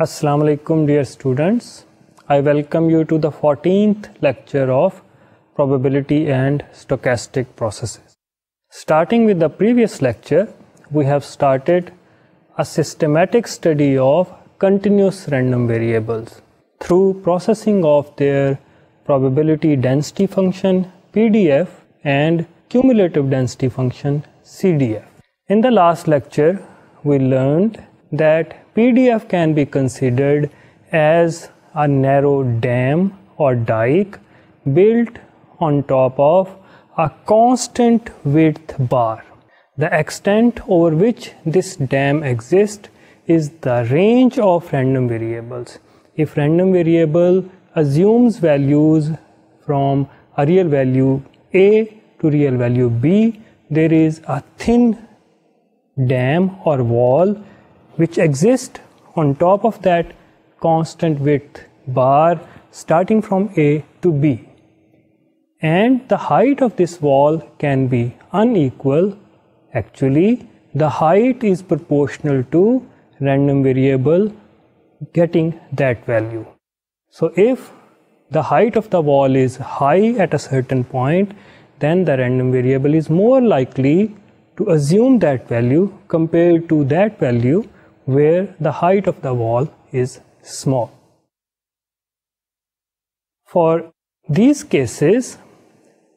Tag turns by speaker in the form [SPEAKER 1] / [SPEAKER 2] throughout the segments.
[SPEAKER 1] Assalamu alaikum dear students. I welcome you to the 14th lecture of probability and stochastic processes. Starting with the previous lecture, we have started a systematic study of continuous random variables through processing of their probability density function PDF and cumulative density function CDF. In the last lecture, we learned that PDF can be considered as a narrow dam or dike built on top of a constant width bar. The extent over which this dam exists is the range of random variables. If random variable assumes values from a real value A to real value B, there is a thin dam or wall which exists on top of that constant width bar starting from A to B. And the height of this wall can be unequal. Actually, the height is proportional to random variable getting that value. So if the height of the wall is high at a certain point, then the random variable is more likely to assume that value compared to that value where the height of the wall is small. For these cases,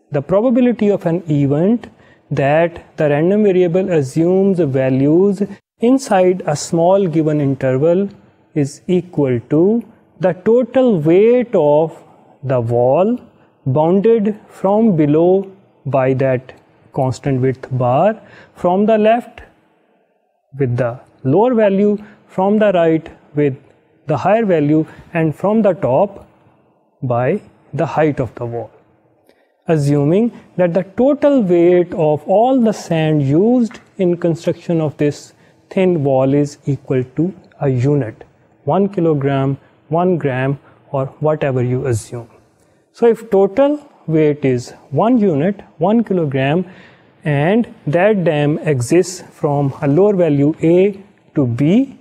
[SPEAKER 1] the probability of an event that the random variable assumes values inside a small given interval is equal to the total weight of the wall bounded from below by that constant width bar, from the left with the lower value, from the right with the higher value, and from the top by the height of the wall. Assuming that the total weight of all the sand used in construction of this thin wall is equal to a unit, 1 kilogram, 1 gram, or whatever you assume. So if total weight is 1 unit, 1 kilogram, and that dam exists from a lower value A to B,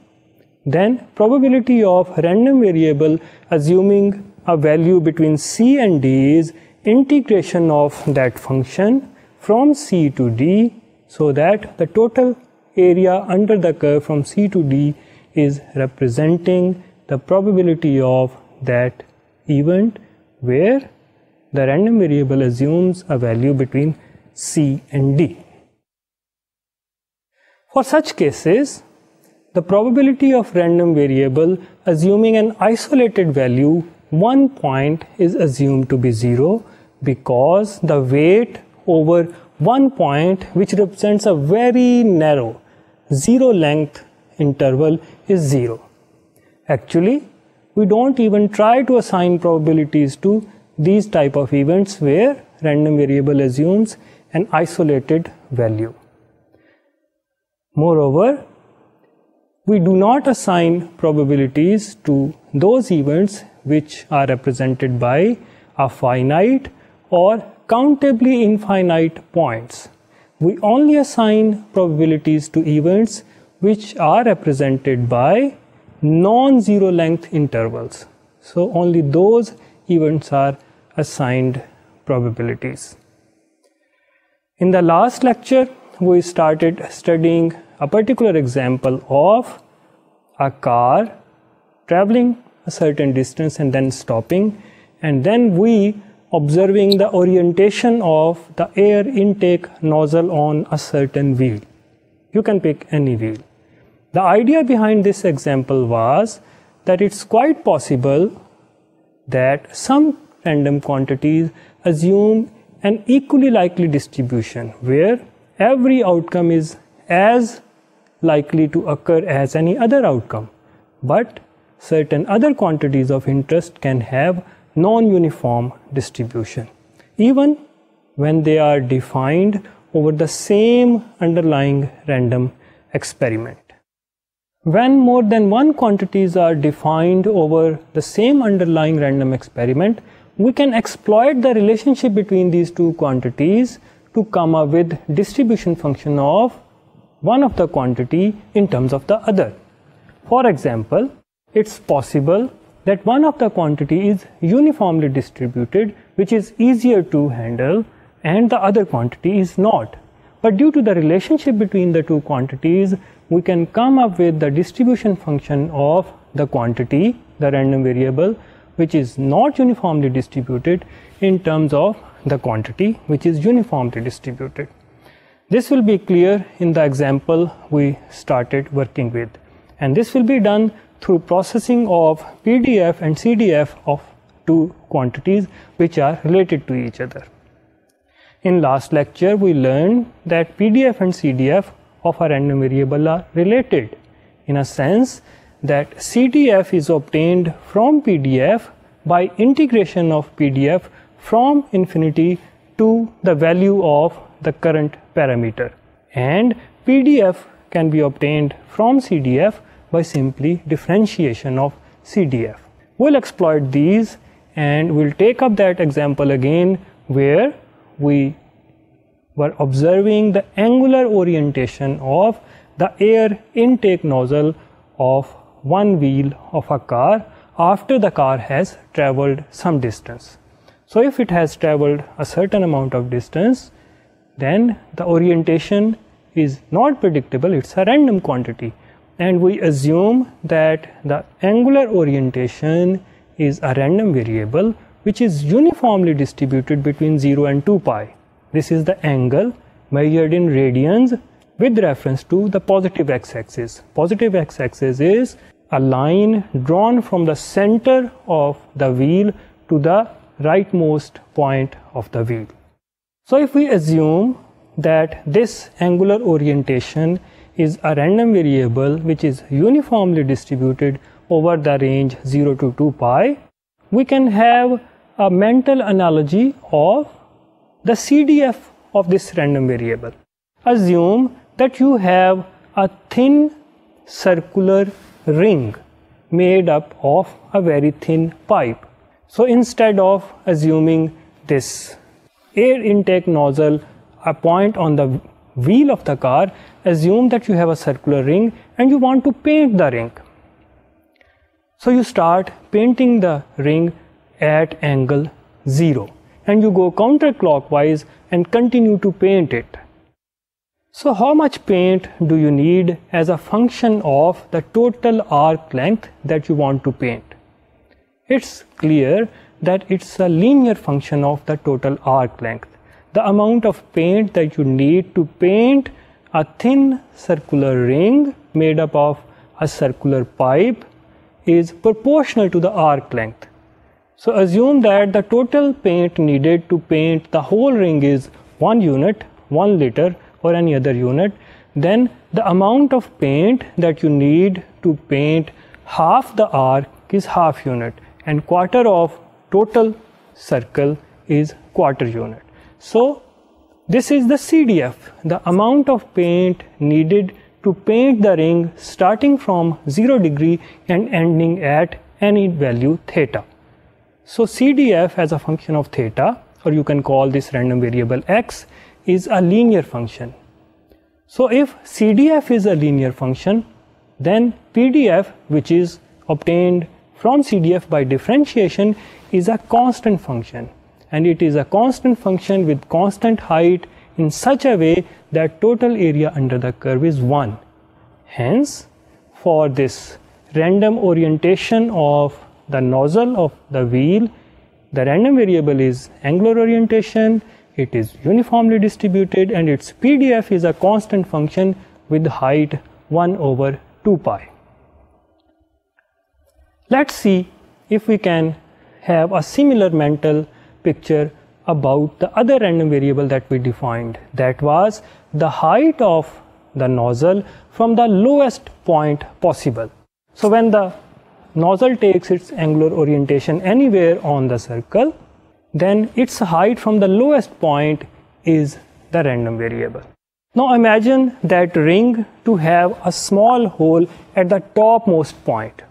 [SPEAKER 1] then probability of random variable assuming a value between C and D is integration of that function from C to D, so that the total area under the curve from C to D is representing the probability of that event where the random variable assumes a value between C and D. For such cases, the probability of random variable assuming an isolated value 1 point is assumed to be 0 because the weight over 1 point, which represents a very narrow 0 length interval, is 0. Actually, we don't even try to assign probabilities to these type of events where random variable assumes an isolated value. Moreover, we do not assign probabilities to those events which are represented by a finite or countably infinite points. We only assign probabilities to events which are represented by non-zero length intervals. So only those events are assigned probabilities. In the last lecture, we started studying a particular example of a car traveling a certain distance and then stopping, and then we observing the orientation of the air intake nozzle on a certain wheel. You can pick any wheel. The idea behind this example was that it's quite possible that some random quantities assume an equally likely distribution where every outcome is as likely to occur as any other outcome, but certain other quantities of interest can have non-uniform distribution, even when they are defined over the same underlying random experiment. When more than one quantities are defined over the same underlying random experiment, we can exploit the relationship between these two quantities to come up with distribution function of one of the quantity in terms of the other. For example, it's possible that one of the quantity is uniformly distributed, which is easier to handle, and the other quantity is not. But due to the relationship between the two quantities, we can come up with the distribution function of the quantity, the random variable, which is not uniformly distributed, in terms of the quantity which is uniformly distributed. This will be clear in the example we started working with, and this will be done through processing of PDF and CDF of two quantities which are related to each other. In last lecture, we learned that PDF and CDF of a random variable are related, in a sense that CDF is obtained from PDF by integration of PDF from infinity to the value of the current parameter, and PDF can be obtained from CDF by simply differentiation of CDF. We'll exploit these, and we'll take up that example again where we were observing the angular orientation of the air intake nozzle of one wheel of a car after the car has traveled some distance. So if it has traveled a certain amount of distance, then the orientation is not predictable, it's a random quantity. And we assume that the angular orientation is a random variable which is uniformly distributed between 0 and 2 pi. This is the angle measured in radians with reference to the positive x-axis. Positive x-axis is a line drawn from the center of the wheel to the rightmost point of the wheel. So if we assume that this angular orientation is a random variable which is uniformly distributed over the range 0 to 2 pi, we can have a mental analogy of the CDF of this random variable. Assume that you have a thin circular ring made up of a very thin pipe. So instead of assuming this air intake nozzle, a point on the wheel of the car, assume that you have a circular ring and you want to paint the ring. So you start painting the ring at angle 0 and you go counterclockwise and continue to paint it. So how much paint do you need as a function of the total arc length that you want to paint? It's clear that it's a linear function of the total arc length. The amount of paint that you need to paint a thin circular ring made up of a circular pipe is proportional to the arc length. So assume that the total paint needed to paint the whole ring is 1 unit, 1 liter or any other unit, then the amount of paint that you need to paint half the arc is half unit and quarter of total circle is quarter unit. So this is the CDF, the amount of paint needed to paint the ring starting from 0 degree and ending at any value theta. So CDF as a function of theta, or you can call this random variable x, is a linear function. So if CDF is a linear function, then PDF, which is obtained from CDF by differentiation, is a constant function, and it is a constant function with constant height in such a way that total area under the curve is 1. Hence, for this random orientation of the nozzle of the wheel, the random variable is angular orientation, it is uniformly distributed, and its PDF is a constant function with height 1 over 2 pi. Let's see if we can have a similar mental picture about the other random variable that we defined, that was the height of the nozzle from the lowest point possible. So when the nozzle takes its angular orientation anywhere on the circle, then its height from the lowest point is the random variable. Now imagine that ring to have a small hole at the topmost point,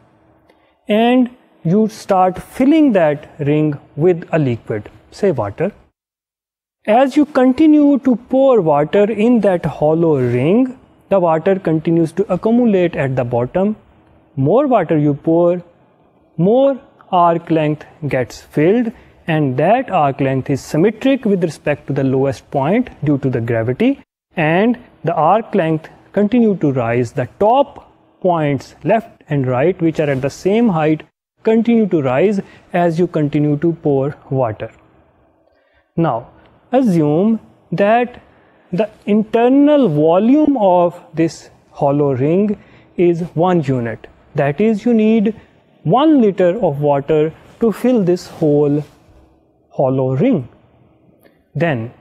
[SPEAKER 1] and you start filling that ring with a liquid, say water. As you continue to pour water in that hollow ring, the water continues to accumulate at the bottom more water you pour, more arc length gets filled, and that arc length is symmetric with respect to the lowest point due to the gravity, and the arc length continue to rise. The top points left and right, which are at the same height, continue to rise as you continue to pour water. Now, assume that the internal volume of this hollow ring is 1 unit. That is, you need 1 liter of water to fill this whole hollow ring. Then,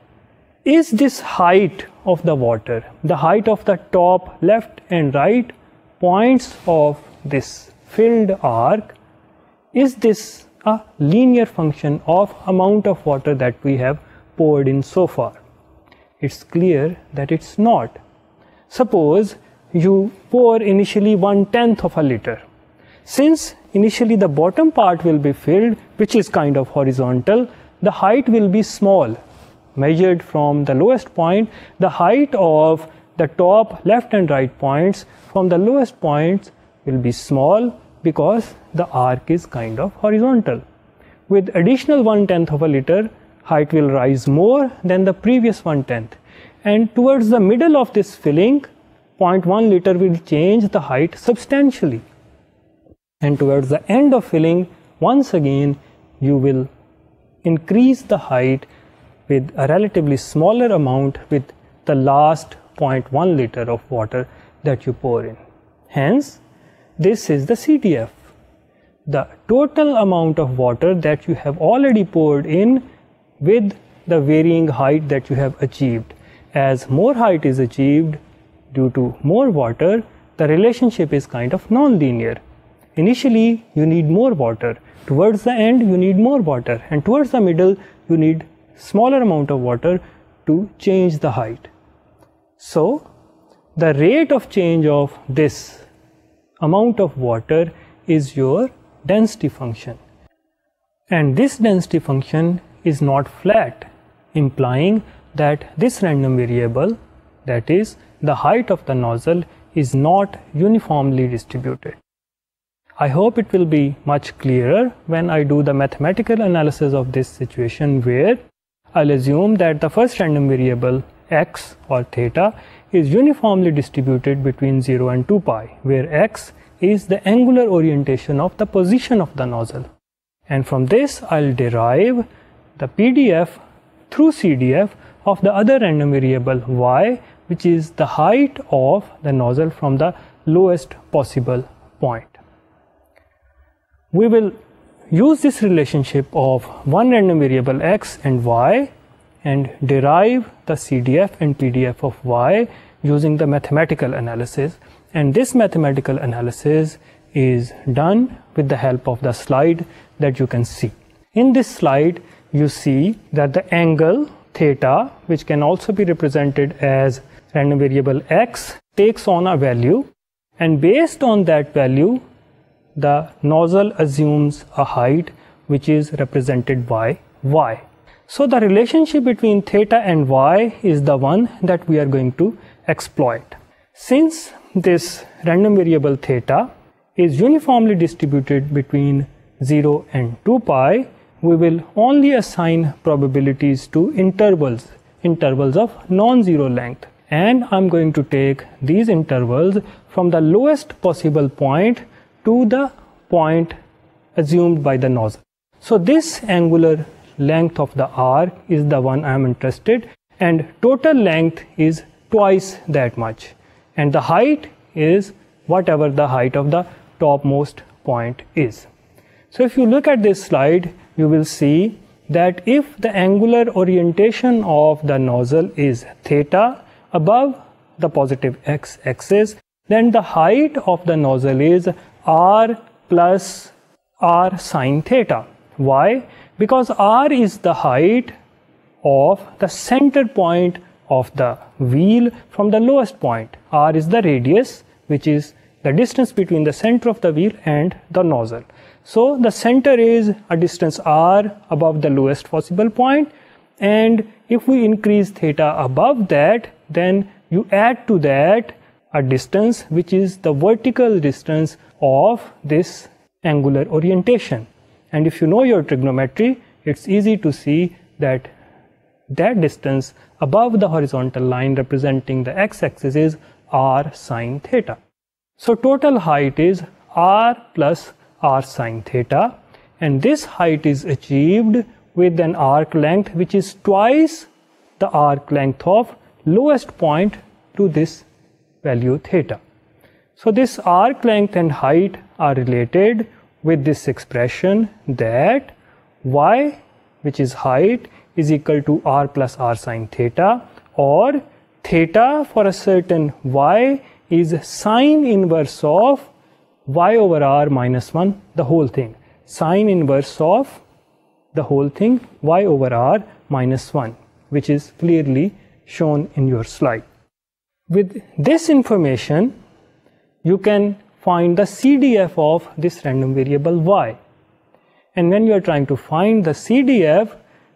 [SPEAKER 1] is this height of the water, the height of the top left and right points of this filled arc, is this a linear function of amount of water that we have poured in so far? It's clear that it's not. Suppose you pour initially 1/10 of a liter. Since initially the bottom part will be filled, which is kind of horizontal, the height will be small. Measured from the lowest point, the height of the top left and right points from the lowest points will be small because the arc is kind of horizontal. With additional 1/10 of a liter, height will rise more than the previous 1/10. And towards the middle of this filling, 0.1 liter will change the height substantially. And towards the end of filling, once again, you will increase the height with a relatively smaller amount with the last 0.1 liter of water that you pour in. Hence, this is the CDF. The total amount of water that you have already poured in with the varying height that you have achieved. As more height is achieved due to more water, the relationship is kind of non-linear. Initially, you need more water. Towards the end, you need more water. And towards the middle, you need smaller amount of water to change the height. So, the rate of change of this amount of water is your density function. And this density function is not flat, implying that this random variable, that is, the height of the nozzle, is not uniformly distributed. I hope it will be much clearer when I do the mathematical analysis of this situation, where I'll assume that the first random variable x or theta is uniformly distributed between 0 and 2 pi, where x is the angular orientation of the position of the nozzle. And from this, I'll derive the PDF through CDF of the other random variable y, which is the height of the nozzle from the lowest possible point. We will use this relationship of one random variable x and y and derive the CDF and PDF of y using the mathematical analysis. And this mathematical analysis is done with the help of the slide that you can see. In this slide, you see that the angle theta, which can also be represented as random variable x, takes on a value, and based on that value, the nozzle assumes a height which is represented by y. So the relationship between theta and y is the one that we are going to exploit. Since this random variable theta is uniformly distributed between 0 and 2 pi, we will only assign probabilities to intervals of non-zero length. And I'm going to take these intervals from the lowest possible point to the point assumed by the nozzle. So this angular length of the arc is the one I'm interested, and total length is twice that much. And the height is whatever the height of the topmost point is. So if you look at this slide, you will see that if the angular orientation of the nozzle is theta above the positive x-axis, then the height of the nozzle is r plus r sine theta. Why? Because r is the height of the center point of the wheel from the lowest point. R is the radius, which is the distance between the center of the wheel and the nozzle. So the center is a distance r above the lowest possible point, and if we increase theta above that, then you add to that a distance which is the vertical distance of this angular orientation. And if you know your trigonometry, it's easy to see that that distance above the horizontal line representing the x-axis is r sine theta. So total height is r plus r sine theta, and this height is achieved with an arc length which is twice the arc length of lowest point to this value theta. So this arc length and height are related with this expression that y, which is height, is equal to r plus r sine theta, or theta for a certain y is sine inverse of y over r minus 1, the whole thing. Sine inverse of the whole thing, y over r minus 1, which is clearly shown in your slide. With this information, you can find the CDF of this random variable y. And when you are trying to find the CDF,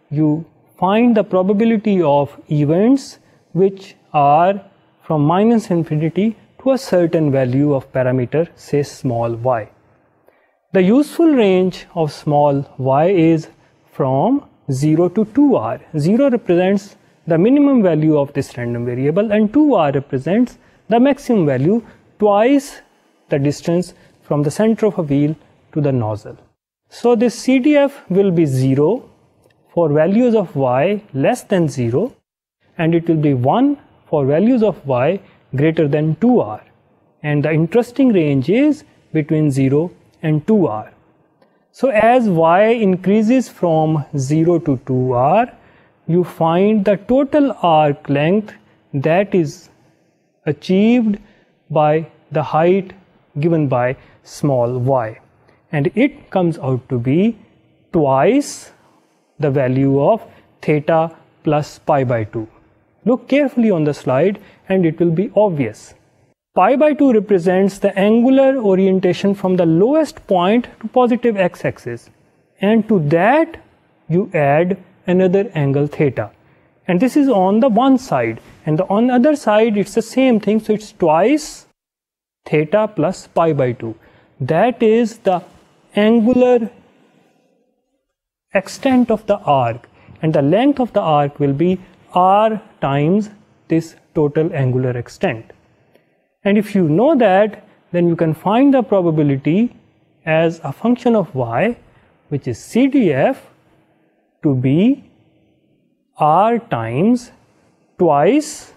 [SPEAKER 1] you find the probability of events which are from minus infinity to a certain value of parameter, say small y. The useful range of small y is from 0 to 2r. 0 represents the minimum value of this random variable, and 2r represents the maximum value, twice the distance from the center of a wheel to the nozzle. So this CDF will be 0 for values of y less than 0, and it will be 1 for values of y greater than 2r. And the interesting range is between 0 and 2r. So as y increases from 0 to 2r, you find the total arc length that is achieved by the height given by small y, and it comes out to be twice the value of theta plus pi by 2. Look carefully on the slide and it will be obvious. Pi by 2 represents the angular orientation from the lowest point to positive x-axis, and to that you add another angle theta, and this is on the one side, and on the other side it's the same thing, so it's twice theta plus pi by 2. That is the angular extent of the arc, and the length of the arc will be r times this total angular extent. And if you know that, then you can find the probability as a function of y, which is CDF, to be r times twice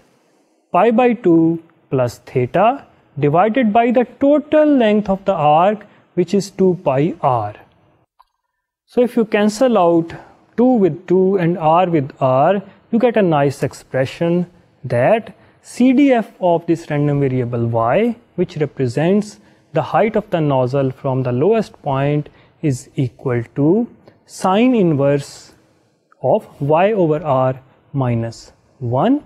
[SPEAKER 1] pi by 2 plus theta divided by the total length of the arc, which is 2 pi r. So if you cancel out 2 with 2 and r with r, you get a nice expression that CDF of this random variable y, which represents the height of the nozzle from the lowest point, is equal to sine inverse of y over r minus 1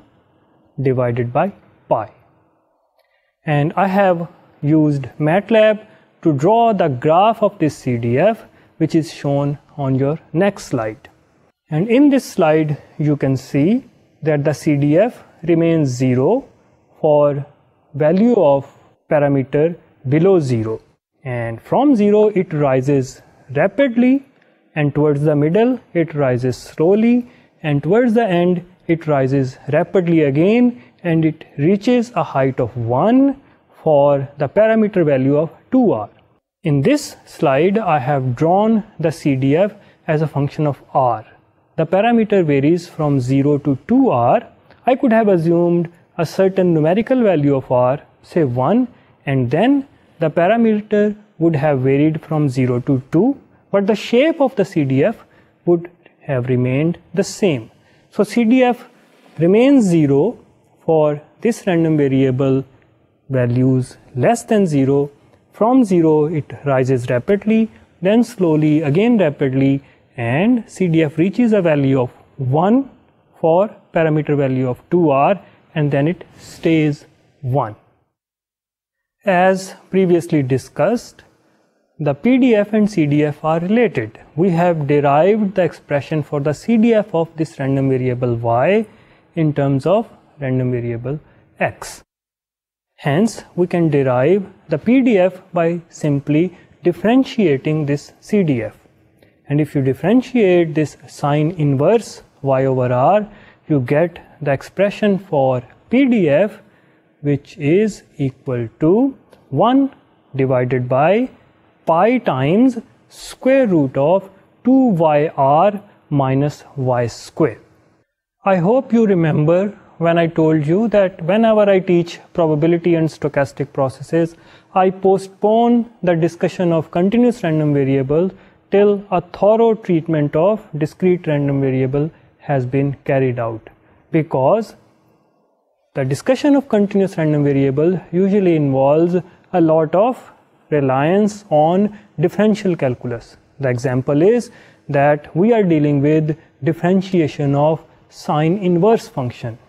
[SPEAKER 1] divided by pi. And I have used MATLAB to draw the graph of this CDF, which is shown on your next slide. And in this slide, you can see that the CDF remains 0 for value of parameter below 0. And from 0, it rises rapidly, and towards the middle, it rises slowly, and towards the end, it rises rapidly again, and it reaches a height of 1 for the parameter value of 2r. In this slide, I have drawn the CDF as a function of r. The parameter varies from 0 to 2r. I could have assumed a certain numerical value of r, say 1, and then the parameter would have varied from 0 to 2, but the shape of the CDF would have remained the same. So CDF remains 0 for this random variable values less than 0. From 0, it rises rapidly, then slowly, again rapidly, and CDF reaches a value of 1 for parameter value of 2r, and then it stays 1. As previously discussed, the PDF and CDF are related. We have derived the expression for the CDF of this random variable y in terms of random variable x. Hence, we can derive the PDF by simply differentiating this CDF. And if you differentiate this sine inverse y over r, you get the expression for PDF, which is equal to 1 divided by pi times square root of 2yr minus y square. I hope you remember when I told you that whenever I teach probability and stochastic processes, I postpone the discussion of continuous random variable till a thorough treatment of discrete random variable has been carried out, because the discussion of continuous random variable usually involves a lot of reliance on differential calculus. The example is that we are dealing with differentiation of sine inverse function.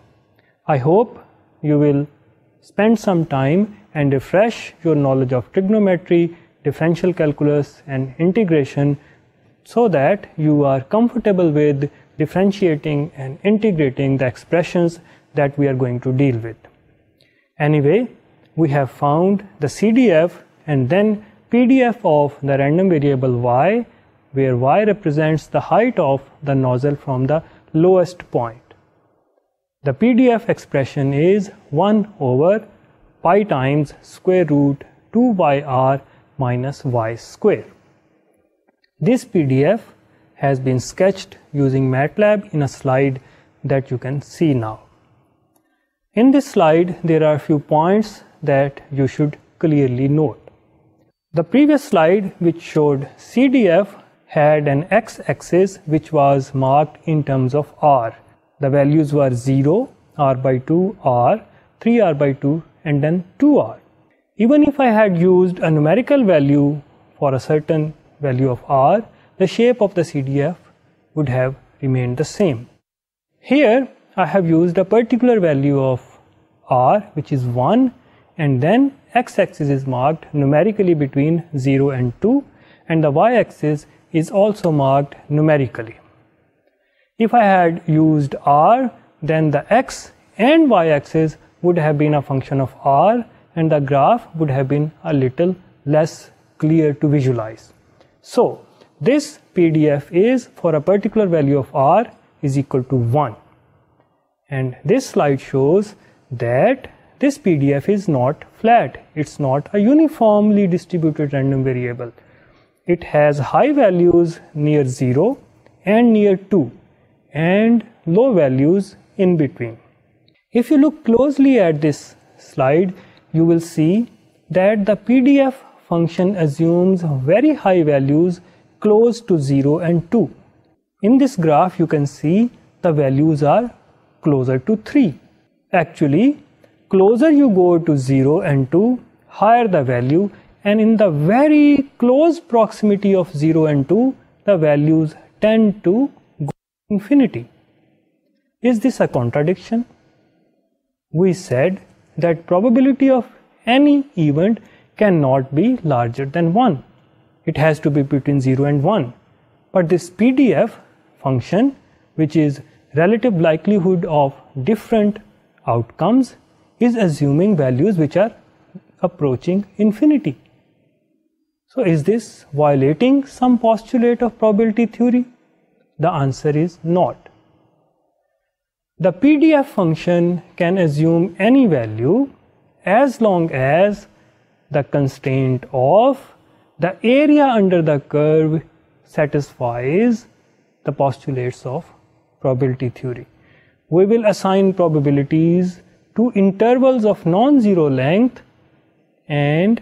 [SPEAKER 1] I hope you will spend some time and refresh your knowledge of trigonometry, differential calculus and integration, so that you are comfortable with differentiating and integrating the expressions that we are going to deal with. Anyway, we have found the CDF and then PDF of the random variable y, where y represents the height of the nozzle from the lowest point. The PDF expression is 1 over pi times square root 2yr minus y square. This PDF has been sketched using MATLAB in a slide that you can see now. In this slide, there are a few points that you should clearly note. The previous slide, which showed CDF, had an x-axis which was marked in terms of r. The values were 0, r by 2, r, 3r by 2, and then 2r. Even if I had used a numerical value for a certain value of r, the shape of the CDF would have remained the same. Here, I have used a particular value of r, which is 1, and then x-axis is marked numerically between 0 and 2, and the y-axis is also marked numerically. If I had used r, then the x and y-axis would have been a function of r, and the graph would have been a little less clear to visualize. So, this PDF is for a particular value of r is equal to 1. And this slide shows that this PDF is not flat. It's not a uniformly distributed random variable. It has high values near 0 and near 2 and low values in between. If you look closely at this slide, you will see that the PDF function assumes very high values close to 0 and 2. In this graph, you can see the values are closer to 3. Actually, closer you go to 0 and 2, higher the value, and in the very close proximity of 0 and 2, the values tend to go to infinity. Is this a contradiction? We said that probability of any event cannot be larger than 1. It has to be between 0 and 1. But this PDF function, which is relative likelihood of different outcomes, is assuming values which are approaching infinity. So is this violating some postulate of probability theory? The answer is not. The PDF function can assume any value as long as the constraint of the area under the curve satisfies the postulates of probability theory. We will assign probabilities to intervals of non-zero length, and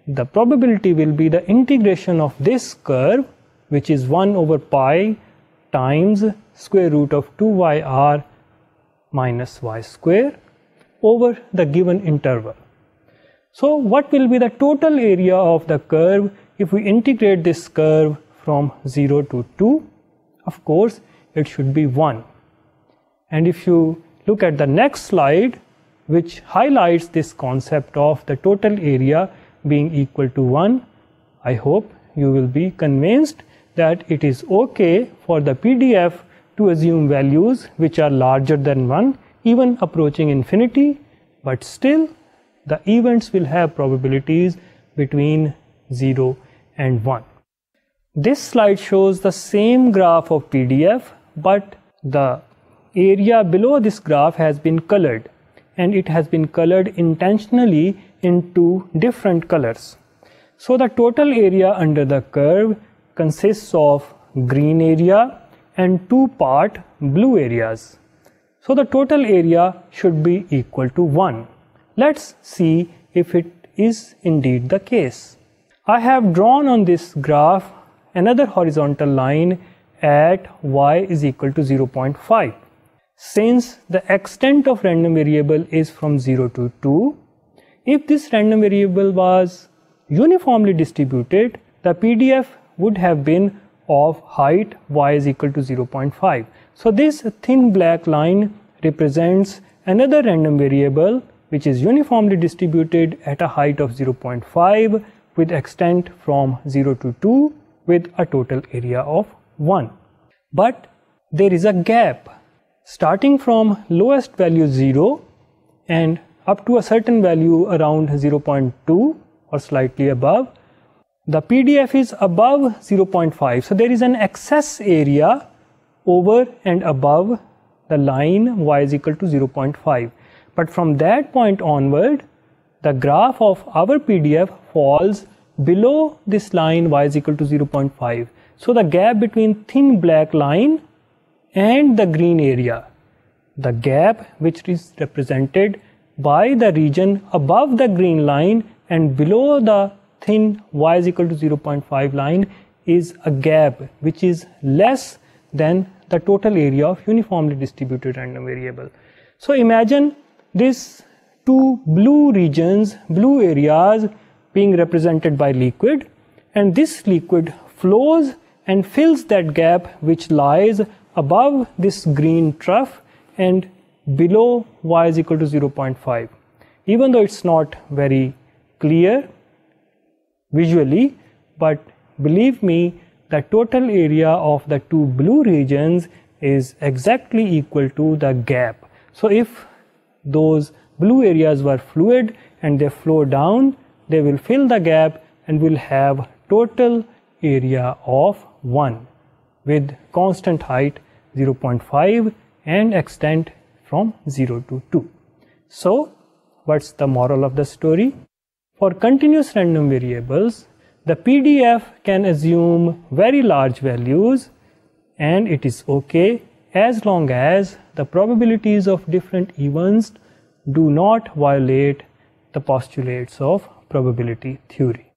[SPEAKER 1] the probability will be the integration of this curve, which is 1 over pi times square root of 2yr minus y square over the given interval. So what will be the total area of the curve if we integrate this curve from 0 to 2? Of course, it should be 1. And if you look at the next slide, which highlights this concept of the total area being equal to 1, I hope you will be convinced that it is okay for the PDF to assume values which are larger than 1, even approaching infinity, but still the events will have probabilities between 0 and 1. This slide shows the same graph of PDF, but the area below this graph has been colored, and it has been colored intentionally into different colors. So the total area under the curve consists of green area and 2-part blue areas. So the total area should be equal to 1. Let's see if it is indeed the case. I have drawn on this graph another horizontal line at y is equal to 0.5. Since the extent of random variable is from 0 to 2, if this random variable was uniformly distributed, the PDF would have been of height y is equal to 0.5. So this thin black line represents another random variable which is uniformly distributed at a height of 0.5 with extent from 0 to 2 with a total area of 1. But there is a gap starting from lowest value 0 and up to a certain value around 0.2 or slightly above. The PDF is above 0.5, so there is an excess area over and above the line y is equal to 0.5. But from that point onward, the graph of our PDF falls below this line y is equal to 0.5. So the gap between thin black line and the green area, the gap which is represented by the region above the green line and below the thin y is equal to 0.5 line, is a gap which is less than the total area of uniformly distributed random variable. So imagine these two blue regions, blue areas being represented by liquid, and this liquid flows and fills that gap which lies above this green trough and below y is equal to 0.5. Even though it's not very clear visually, but believe me, the total area of the two blue regions is exactly equal to the gap. So if those blue areas were fluid and they flow down, they will fill the gap and will have total area of 1 with constant height 0.5 and extent from 0 to 2. So what's the moral of the story? For continuous random variables, the PDF can assume very large values, and it is okay as long as the probabilities of different events do not violate the postulates of probability theory.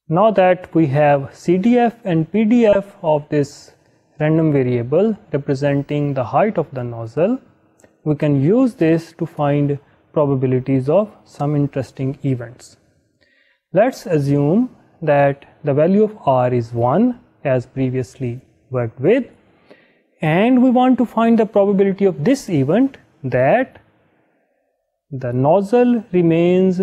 [SPEAKER 1] Now that we have CDF and PDF of this random variable representing the height of the nozzle, we can use this to find probabilities of some interesting events. Let's assume that the value of R is 1 as previously worked with, and we want to find the probability of this event, that the nozzle remains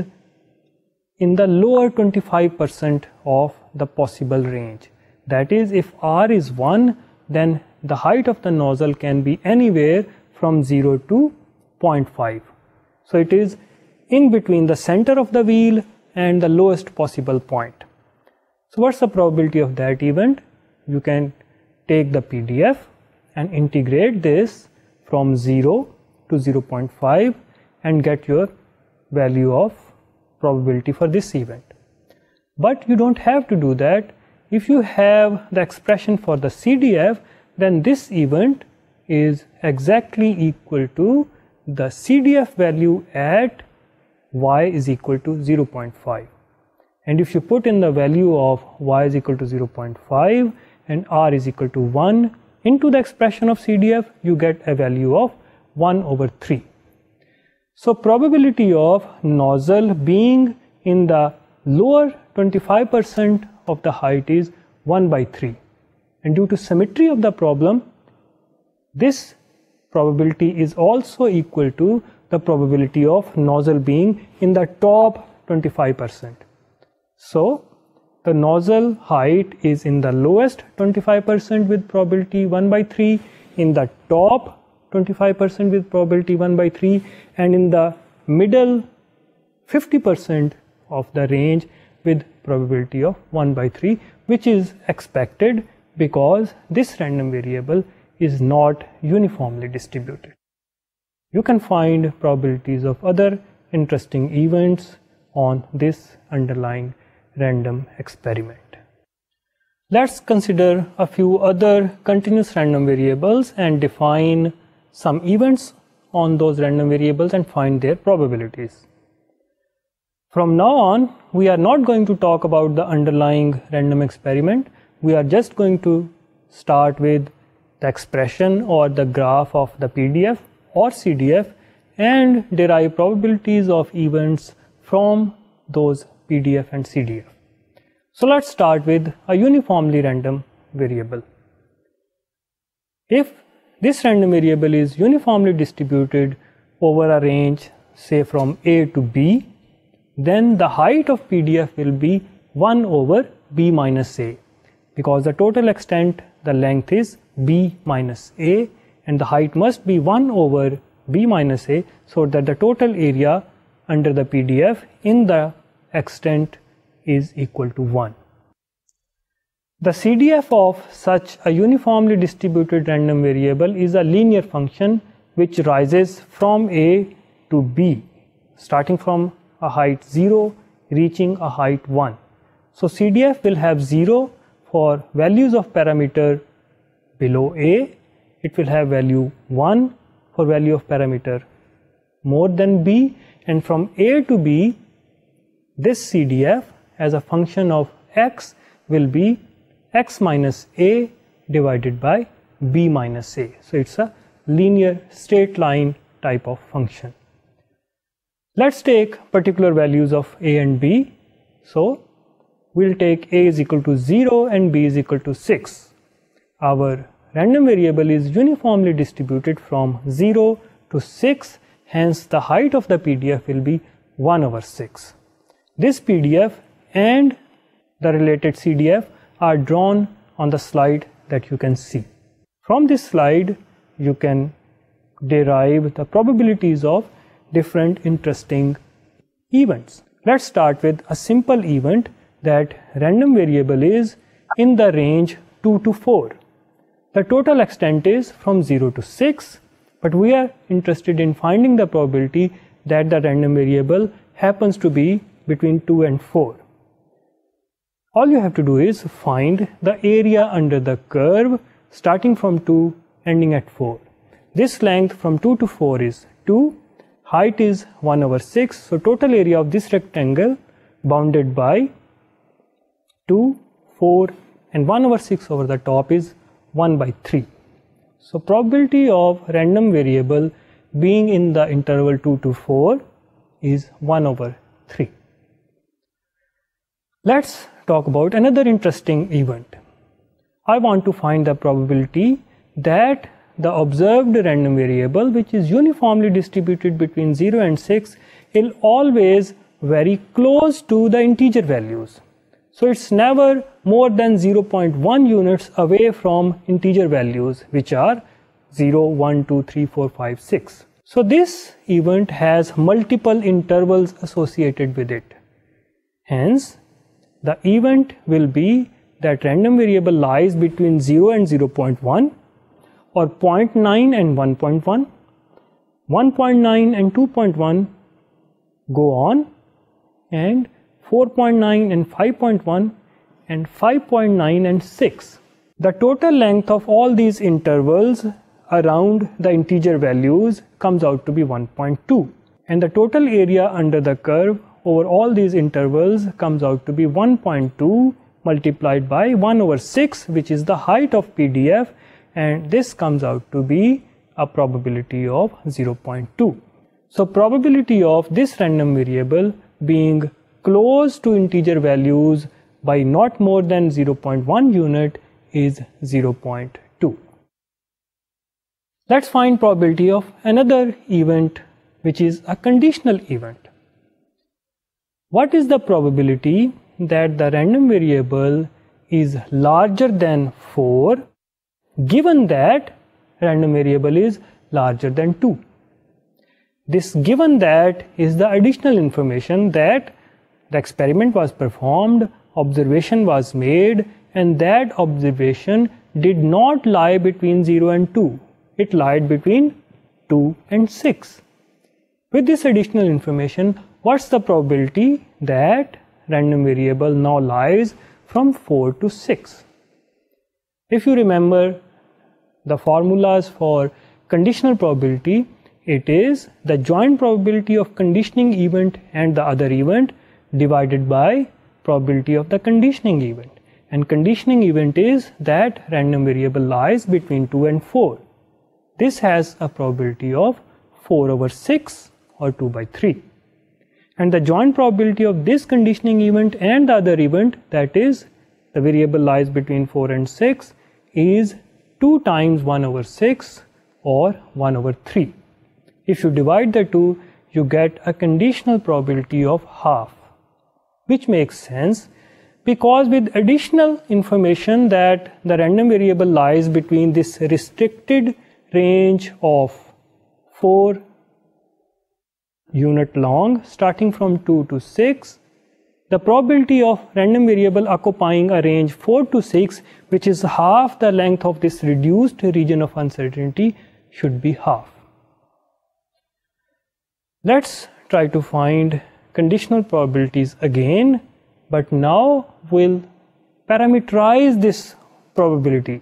[SPEAKER 1] in the lower 25% of the possible range. That is, if R is 1, then the height of the nozzle can be anywhere from 0 to 0.5. So it is in between the center of the wheel and the lowest possible point. So what's the probability of that event? You can take the PDF and integrate this from 0 to 0.5 and get your value of probability for this event. But you don't have to do that. If you have the expression for the CDF, then this event is exactly equal to the CDF value at y is equal to 0.5. And if you put in the value of y is equal to 0.5 and r is equal to 1 into the expression of CDF, you get a value of 1 over 3. So probability of nozzle being in the lower 25% of the height is 1 by 3. And due to symmetry of the problem, this probability is also equal to the probability of nozzle being in the top 25%. So the nozzle height is in the lowest 25% with probability 1 by 3, in the top 25% with probability 1 by 3, and in the middle 50% of the range with probability of 1 by 3, which is expected because this random variable is not uniformly distributed. You can find probabilities of other interesting events on this underlying random experiment. Let's consider a few other continuous random variables and define some events on those random variables and find their probabilities. From now on, we are not going to talk about the underlying random experiment. We are just going to start with the expression or the graph of the PDF or CDF and derive probabilities of events from those PDF and CDF. So let's start with a uniformly random variable. If this random variable is uniformly distributed over a range, say from A to B, then the height of PDF will be 1 over B minus A, because the total extent, the length is B minus A, and the height must be 1 over B minus A, so that the total area under the PDF in the extent is equal to 1. The CDF of such a uniformly distributed random variable is a linear function which rises from A to B, starting from a height 0, reaching a height 1. So CDF will have 0 for values of parameter below A, it will have value 1 for value of parameter more than B, and from A to B, this CDF as a function of x will be x minus A divided by B minus A. So it's a linear straight line type of function. Let's take particular values of A and B. So we'll take A is equal to 0 and B is equal to 6. Our random variable is uniformly distributed from 0 to 6, hence the height of the PDF will be 1 over 6. This PDF and the related CDF are drawn on the slide that you can see. From this slide, you can derive the probabilities of different interesting events. Let's start with a simple event that random variable is in the range 2 to 4. The total extent is from 0 to 6, but we are interested in finding the probability that the random variable happens to be between 2 and 4. All you have to do is find the area under the curve starting from 2 ending at 4. This length from 2 to 4 is 2, height is 1 over 6, so total area of this rectangle bounded by 2, 4 and 1 over 6 over the top is 1 by 3. So probability of random variable being in the interval 2 to 4 is 1 over 3. Let's talk about another interesting event. I want to find the probability that the observed random variable, which is uniformly distributed between 0 and 6, will always very close to the integer values. So it's never more than 0.1 units away from integer values, which are 0, 1, 2, 3, 4, 5, 6. So this event has multiple intervals associated with it. Hence, the event will be that random variable lies between 0 and 0.1, or 0.9 and 1.1, 1.9 and 2.1 go on, and 4.9 and 5.1 and 5.9 and 6. The total length of all these intervals around the integer values comes out to be 1.2, and the total area under the curve over all these intervals comes out to be 1.2 multiplied by 1 over 6, which is the height of PDF, and this comes out to be a probability of 0.2. So probability of this random variable being close to integer values by not more than 0.1 unit is 0.2. Let's find probability of another event, which is a conditional event. What is the probability that the random variable is larger than 4 given that random variable is larger than 2? This given that is the additional information that the experiment was performed, observation was made, and that observation did not lie between 0 and 2. It lied between 2 and 6. With this additional information, what's the probability that random variable now lies from 4 to 6? If you remember the formulas for conditional probability, it is the joint probability of conditioning event and the other event divided by probability of the conditioning event. And conditioning event is that random variable lies between 2 and 4. This has a probability of 4 over 6 or 2 by 3. And the joint probability of this conditioning event and the other event, that is the variable lies between 4 and 6, is 2 times 1 over 6 or 1 over 3. If you divide the two, you get a conditional probability of half, which makes sense because with additional information that the random variable lies between this restricted range of 4 unit long starting from 2 to 6, the probability of random variable occupying a range 4 to 6, which is half the length of this reduced region of uncertainty, should be half. Let's try to find conditional probabilities again, but now we'll parameterize this probability.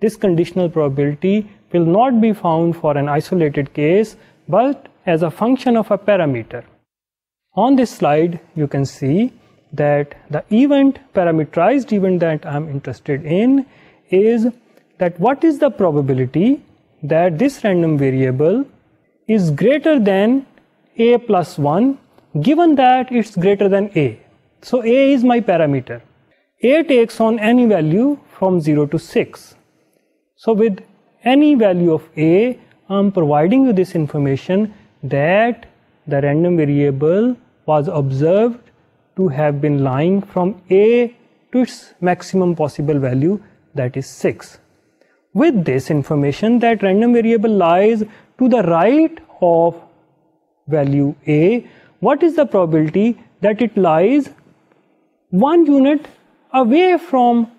[SPEAKER 1] This conditional probability will not be found for an isolated case, but as a function of a parameter. On this slide, you can see that the event, parameterized event that I'm interested in is that what is the probability that this random variable is greater than a plus 1 given that it's greater than a. So a is my parameter. A takes on any value from 0 to 6. So with any value of a, I'm providing you this information that the random variable was observed to have been lying from a to its maximum possible value, that is 6. With this information that random variable lies to the right of value a, what is the probability that it lies 1 unit away from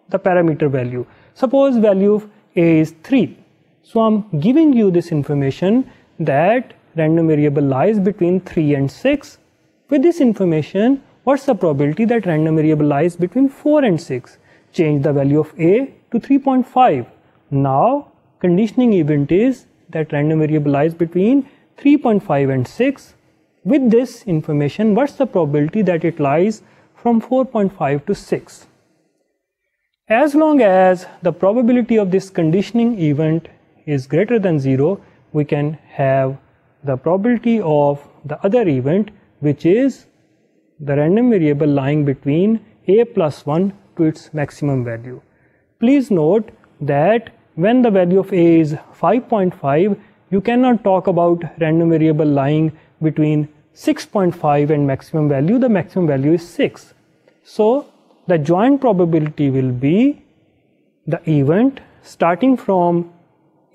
[SPEAKER 1] the parameter value? Suppose value of a is 3. So I'm giving you this information that random variable lies between 3 and 6. With this information, what's the probability that random variable lies between 4 and 6? Change the value of a to 3.5. Now, conditioning event is that random variable lies between 3.5 and 6. With this information, what's the probability that it lies from 4.5 to 6? As long as the probability of this conditioning event is greater than 0, we can have the probability of the other event, which is the random variable lying between a plus 1 to its maximum value. Please note that when the value of a is 5.5, you cannot talk about random variable lying between 6.5 and maximum value. The maximum value is 6. So the joint probability will be the event starting from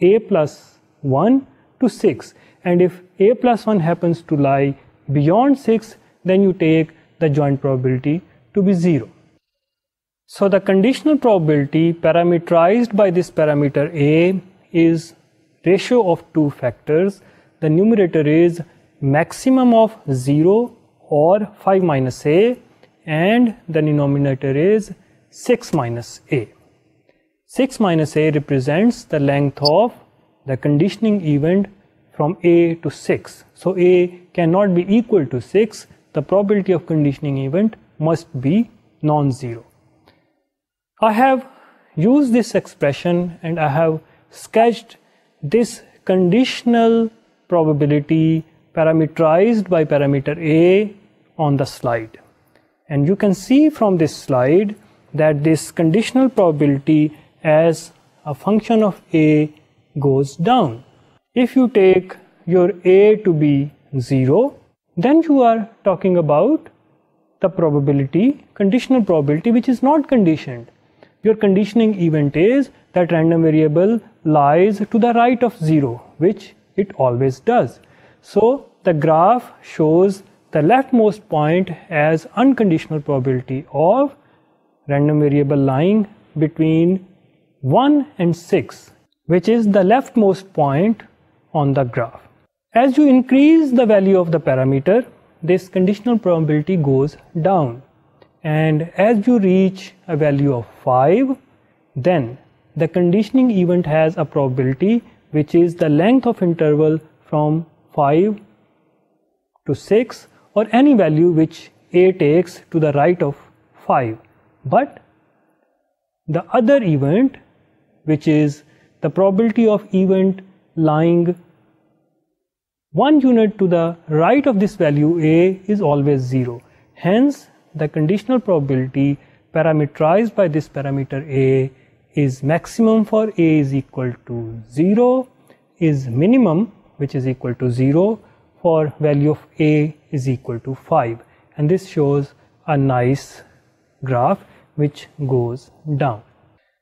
[SPEAKER 1] a plus 1 to 6. And if a plus 1 happens to lie beyond 6, then you take the joint probability to be 0. So the conditional probability parameterized by this parameter a is ratio of two factors. The numerator is maximum of 0 or 5 minus a, and the denominator is 6 minus a. 6 minus a represents the length of the conditioning event from a to 6. So a cannot be equal to 6. The probability of conditioning event must be non-zero. I have used this expression and I have sketched this conditional probability parameterized by parameter a on the slide. And you can see from this slide that this conditional probability as a function of a goes down. If you take your a to be 0, then you are talking about the probability, conditional probability, which is not conditioned. Your conditioning event is that random variable lies to the right of 0, which it always does. So the graph shows the leftmost point as unconditional probability of random variable lying between 1 and 6, which is the leftmost point on the graph. As you increase the value of the parameter, this conditional probability goes down, and as you reach a value of 5, then the conditioning event has a probability which is the length of interval from 5 to 6 or any value which A takes to the right of 5. But the other event, which is the probability of event lying 1 unit to the right of this value A, is always 0. Hence, the conditional probability parameterized by this parameter A is maximum for A is equal to 0, is minimum, which is equal to 0, for value of A is equal to 5. And this shows a nice graph which goes down.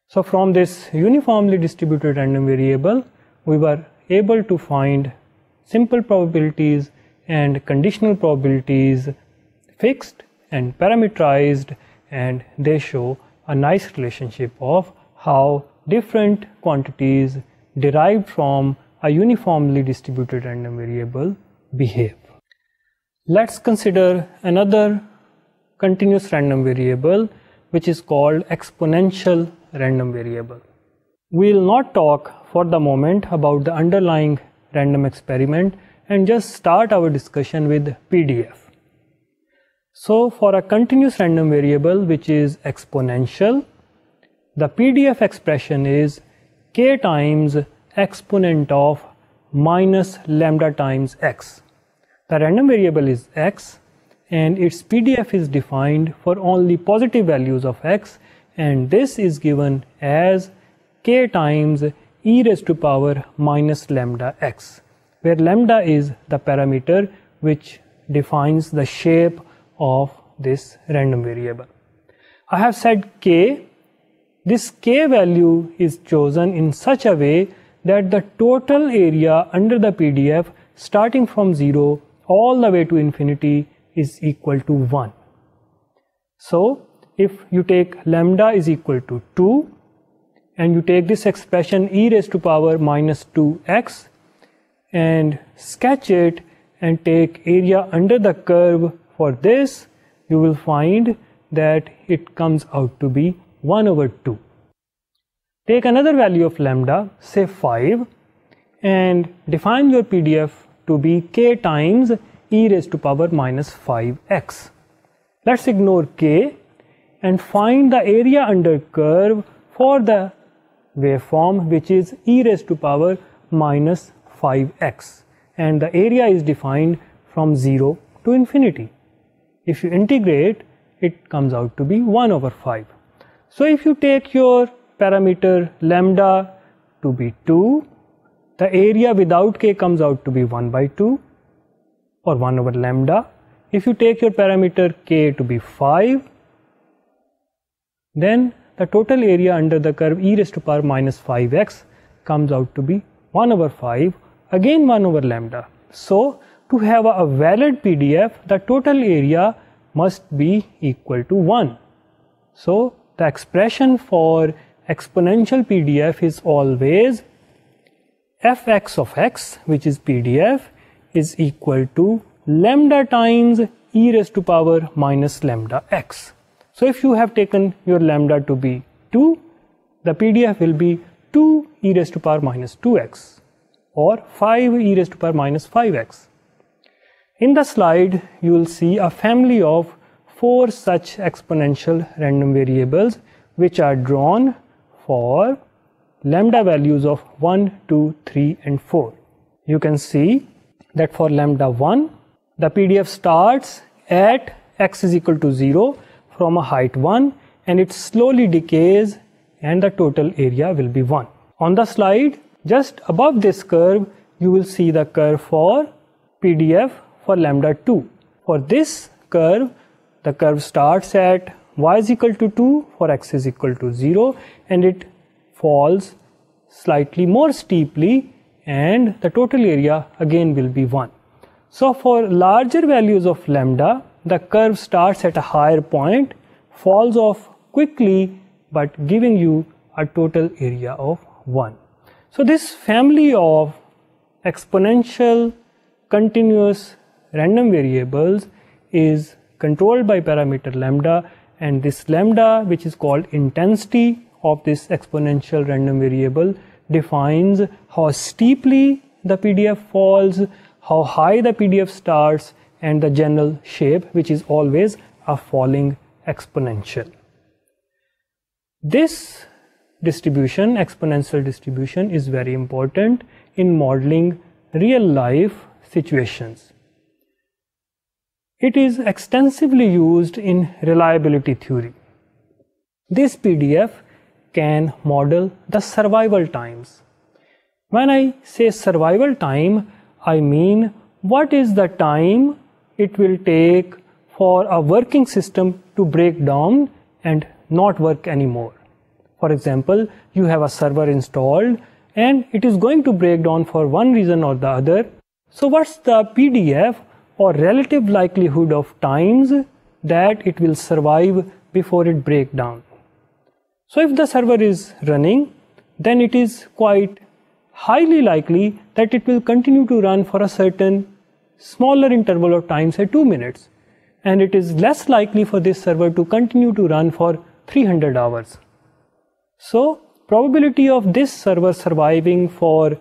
[SPEAKER 1] So from this uniformly distributed random variable, we were able to find simple probabilities and conditional probabilities fixed and parameterized, and they show a nice relationship of how different quantities derived from a uniformly distributed random variable behave. Let's consider another continuous random variable which is called exponential random variable. We will not talk for the moment about the underlying random experiment and just start our discussion with PDF. So for a continuous random variable which is exponential, the PDF expression is k times exponent of minus lambda times x. The random variable is x and its PDF is defined for only positive values of x, and this is given as k times e raised to power minus lambda x, where lambda is the parameter which defines the shape of this random variable. I have said k. This k value is chosen in such a way that the total area under the PDF starting from 0 all the way to infinity is equal to 1. So if you take lambda is equal to 2 and you take this expression e raised to power minus 2x and sketch it and take area under the curve for this, you will find that it comes out to be 1 over 2. Take another value of lambda, say 5, and define your PDF to be k times e raised to power minus 5x. Let's ignore k and find the area under curve for the waveform which is e raised to power minus 5x, and the area is defined from 0 to infinity. If you integrate, it comes out to be 1 over 5. So if you take your parameter lambda to be 2, the area without k comes out to be 1 by 2 or 1 over lambda. If you take your parameter k to be 5, then the total area under the curve e raised to power minus 5x comes out to be 1 over 5, again 1 over lambda. So to have a valid PDF, the total area must be equal to 1. So the expression for exponential PDF is always fx of x, which is PDF, is equal to lambda times e raised to power minus lambda x. So if you have taken your lambda to be 2, the PDF will be 2 e raised to power minus 2x or 5 e raised to power minus 5x. In the slide, you will see a family of 4 such exponential random variables which are drawn for lambda values of 1, 2, 3 and 4. You can see that for lambda 1, the PDF starts at x is equal to 0 from a height 1 and it slowly decays and the total area will be 1. On the slide, just above this curve, you will see the curve for PDF for lambda 2. For this curve, the curve starts at y is equal to 2 for x is equal to 0 and it falls slightly more steeply and the total area again will be 1. So for larger values of lambda, the curve starts at a higher point, falls off quickly, but giving you a total area of 1. So this family of exponential continuous random variables is controlled by parameter lambda, and this lambda, which is called intensity of this exponential random variable, defines how steeply the PDF falls, how high the PDF starts, and the general shape, which is always a falling exponential. This distribution, exponential distribution, is very important in modeling real life situations. It is extensively used in reliability theory. This PDF can model the survival times. When I say survival time, I mean what is the time it will take for a working system to break down and not work anymore. For example, you have a server installed and it is going to break down for one reason or the other. So what's the PDF or relative likelihood of times that it will survive before it breaks down? So if the server is running, then it is quite highly likely that it will continue to run for a certain smaller interval of time, say 2 minutes. And it is less likely for this server to continue to run for 300 hours. So probability of this server surviving for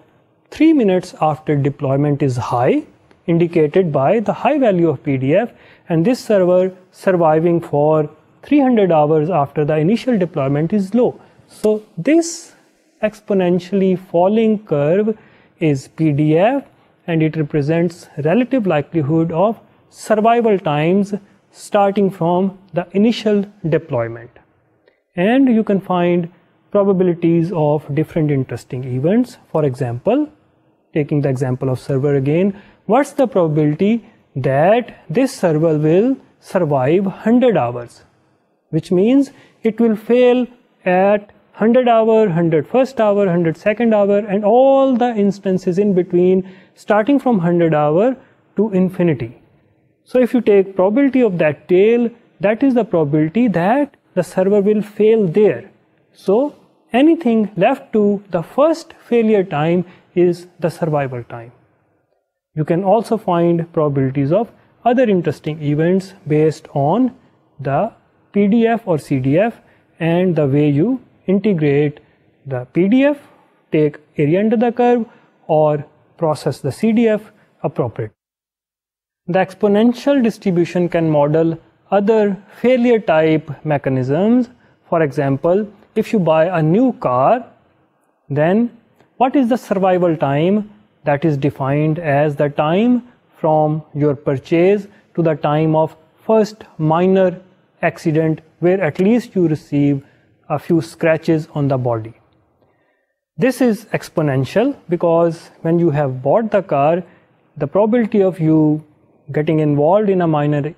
[SPEAKER 1] 3 minutes after deployment is high, indicated by the high value of PDF, and this server surviving for 300 hours after the initial deployment is low. So this exponentially falling curve is PDF, and it represents relative likelihood of survival times starting from the initial deployment. And you can find probabilities of different interesting events. For example, taking the example of server again, what's the probability that this server will survive 100 hours? Which means it will fail at 100 hour, 101st hour, 102nd hour, and all the instances in between, starting from 100 hour to infinity. So if you take probability of that tail, that is the probability that the server will fail there. So anything left to the first failure time is the survival time. You can also find probabilities of other interesting events based on the PDF or CDF and the way you integrate the PDF, take area under the curve, or process the CDF appropriately. The exponential distribution can model other failure type mechanisms. For example, if you buy a new car, then what is the survival time? That is defined as the time from your purchase to the time of first minor accident where at least you receive a few scratches on the body. This is exponential because when you have bought the car, the probability of you getting involved in a minor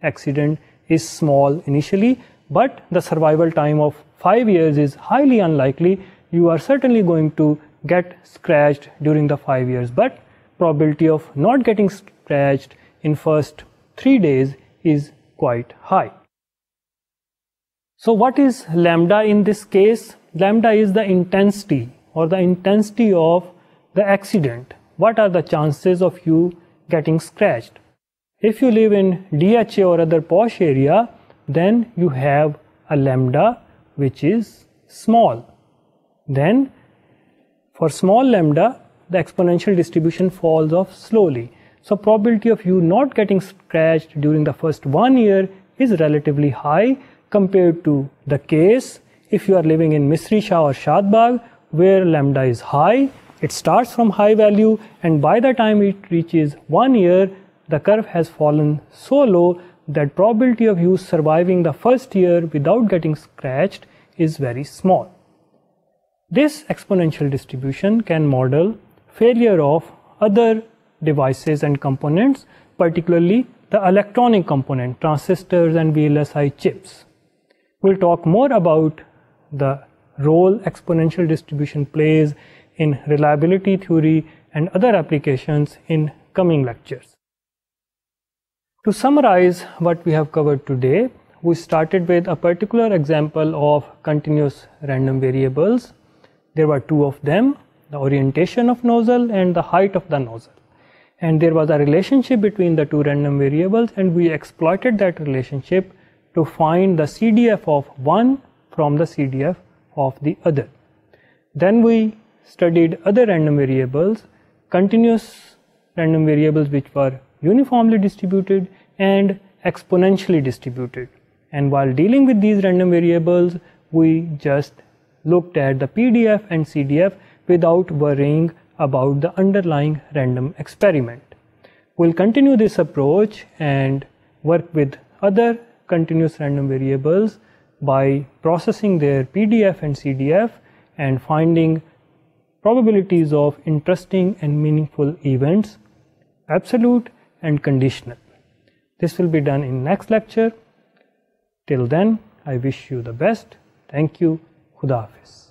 [SPEAKER 1] accident is small initially, but the survival time of 5 years is highly unlikely. You are certainly going to get scratched during the 5 years, but probability of not getting scratched in first 3 days is quite high. So what is lambda in this case? Lambda is the intensity or the intensity of the accident. What are the chances of you getting scratched? If you live in DHA or other posh area, then you have a lambda which is small. Then for small lambda, the exponential distribution falls off slowly. So probability of you not getting scratched during the first 1 year is relatively high compared to the case if you are living in Misri Shah or Shadbagh, where lambda is high. It starts from high value, and by the time it reaches 1 year, the curve has fallen so low that probability of you surviving the first year without getting scratched is very small. This exponential distribution can model failure of other devices and components, particularly the electronic component, transistors and VLSI chips. We'll talk more about the role exponential distribution plays in reliability theory and other applications in coming lectures. To summarize what we have covered today, we started with a particular example of continuous random variables. There were two of them, the orientation of nozzle and the height of the nozzle. And there was a relationship between the two random variables, and we exploited that relationship to find the CDF of one from the CDF of the other. Then we studied other random variables, continuous random variables which were uniformly distributed and exponentially distributed. And while dealing with these random variables, we just looked at the PDF and CDF without worrying about the underlying random experiment. We'll continue this approach and work with other continuous random variables by processing their PDF and CDF and finding probabilities of interesting and meaningful events, absolute and conditional. This will be done in next lecture. Till then, I wish you the best. Thank you. Khuda Hafiz.